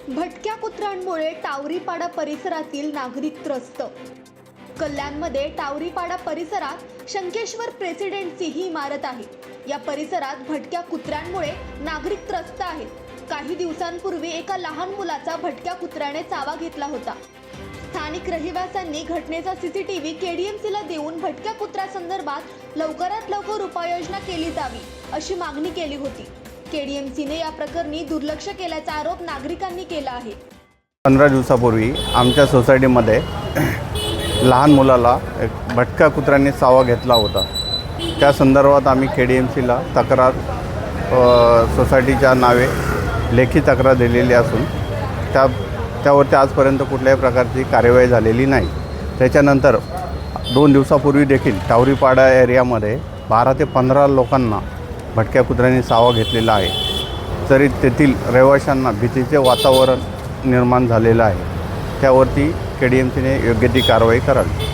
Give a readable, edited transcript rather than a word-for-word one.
भटक्या कुत्र्यांमुळे टावरीपाडा परिसरातील नागरिक त्रस्त। कल्याणमध्ये टावरीपाडा परिसरात शंकेश्वर प्रेसिडेन्सी ही इमारत आहे। या परिसरात भटक्या कुत्र्यांमुळे नागरिक त्रस्त आहेत। काही दिवसांपूर्वी एका लहान मुलाचा भटक्या कुत्र्याने चावा घेतला होता। स्थानिक रहिवाशांनी घटनेचा सीसीटीव्ही केडीएमसीला देऊन भटक्या कुत्र्यासंदर्भात लवकरात लवकर उपाययोजना केली जावी अशी मागणी केली होती। केडीएमसीने या प्रकरणी दुर्लक्ष केल्याचा आरोप नागरिकांनी केला आहे। 15 दिवसापूर्वी आमच्या सोसायटीमध्ये लहान मुलाला एक भटक्या कुत्र्याने चावा घेतला होता। त्या संदर्भात आम्ही केडीएमसीला तक्रार सोसायटीच्या नावे लेखी तक्रार दिलेली असून त्यावरती आजपर्यंत कुठल्याही प्रकारची कार्यवाही झालेली नाही। त्याच्यानंतर 2 दिवसापूर्वी देखील टावरीपाडा एरियामध्ये 12 ते 15 लोकांना भटक्या कुत्र्याने चावा घेतलेला आहे। तरी तेथील रहिवाशांना भीतीचे वातावरण निर्माण झालेलं आहे। त्यावरती केडीएमसीने योग्य ती कारवाई करावी।